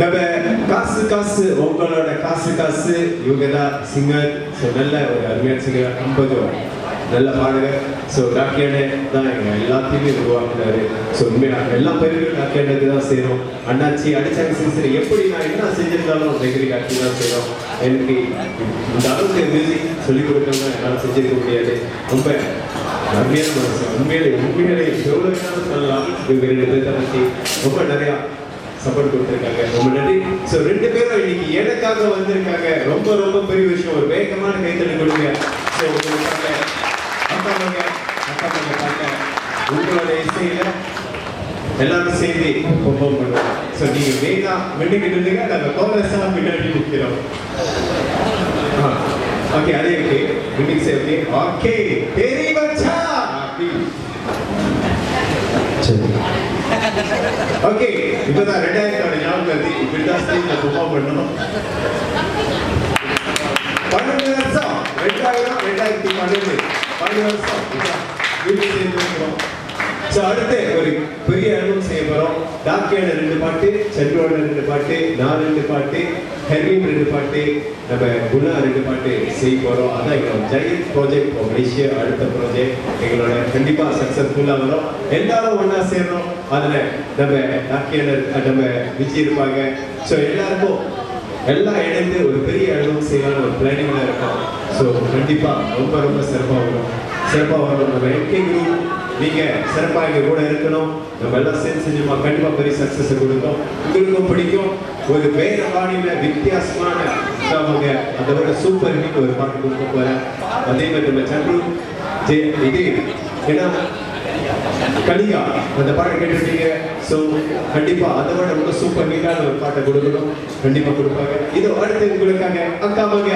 நம்ம காசு உங்களோட காசு இவங்க தான் சிங்கர். ஸோ நல்ல ஒரு அருமையான சிங்கர், 50 நல்ல பாடகர். ஸோ டாக்கியானே தான் எங்கள் எல்லாத்தையுமே உருவாக்குனாரு. ஸோ உண்மையாக எல்லா பேருக்கும் டாக்கியானுக்கு தான் செய்கிறோம். அண்ணாச்சி அடிச்சாங்க சரி எப்படி நான் என்ன செஞ்சிருந்தாலும் வெகுரி டாக்கி தான் செய்கிறோம். எனக்கு இந்த அளவுக்கு மியூசிக் சொல்லிக் கொடுத்தவங்க என்னால் செஞ்சிருக்க முடியாது. ரொம்ப அருமையான மனுஷன். உண்மையிலே எவ்வளோ சொல்லலாம். இவங்க 2 பேர்த்த பற்றி ரொம்ப நிறையா சப்போர்ட் கொடுத்துருக்காங்க. ரொம்ப நன்றி. ஸோ 2 பேரும் இன்னைக்கு எனக்காக வந்திருக்காங்க. ரொம்ப பெரிய விஷயம். ஒரு வேகமான கைத்தறி கொடுங்க. ஸோ உங்களுக்காக அக்காமங்க பார்க்க உங்களோட இசையில எல்லாரும் சேர்ந்து பெர்ஃபார்ம் பண்ணுவோம். ஸோ நீங்க வேகா வெண்டுக்கிட்டு நாங்கள் கோரஸா பின்னாடி நிற்கிறோம். ஓகே அதே ஓகே இன்னைக்கு சேர்த்து ஓகே தெரி பச்சா சரி ஓகே இப்பதான் 2000 ஞாபகம் வருது. இப்படிதான் ஸ்டேஜ்ல பெர்ஃபார்ம் பண்ணணும். 12 வருஷம் 2012 வருஷம் வீட்டில் சேர்ந்துருக்கிறோம். ஸோ அடுத்து ஒரு பெரிய ஆல்பம் செய்ய போகிறோம். டாக்கியோட 2 பாட்டு, சந்திரோட 2 பாட்டு, நான் 2 பாட்டு, ஹெர்வின் 2 பாட்டு, நம்ம குணா 2 பாட்டு செய்ய போகிறோம். அதான் எங்களோட ஜெயந்த் ப்ராஜெக்ட் மலேசியா அடுத்த ப்ராஜெக்ட் எங்களோட கண்டிப்பாக சக்ஸஸ்ஃபுல்லாக வரும். எல்லாரும் ஒன்றா சேர்றோம். அதில் நம்ம டாக்கியோட நம்ம விஜய் இருப்பாங்க. ஸோ எல்லாருக்கும் எல்லாம் இணைந்து ஒரு பெரிய ஆல்பம் செய்யலாம்னு ஒரு பிளானிங்கில் இருக்கோம். ஸோ கண்டிப்பாக ரொம்ப சிறப்பாக வரும். நம்ம எம்கே குரூப் நீங்கள் சிறப்பாக எங்கள் கூட இருக்கணும். நம்ம எல்லாம் செஞ்சுமா கண்டிப்பாக பெரிய சக்ஸஸை கொடுக்கும். உங்களுக்கும் பிடிக்கும். ஒரு வேற பாணியில் வித்தியாசமான அவங்க அதை விட சூப்பர் ஹிட் ஒரு பாட்டு கொடுக்க போகிறேன். அதே மாதிரி நம்ம சந்துரு இது ஏன்னா கலிகா அந்த பாட்டை கேட்டுருக்கீங்க. ஸோ கண்டிப்பாக அதை விட ரொம்ப சூப்பர் ஹிட்டான ஒரு பாட்டை கொடுக்கணும். கண்டிப்பாக கொடுப்பாங்க. இது அடுத்து உங்களுக்காக அக்காமாங்க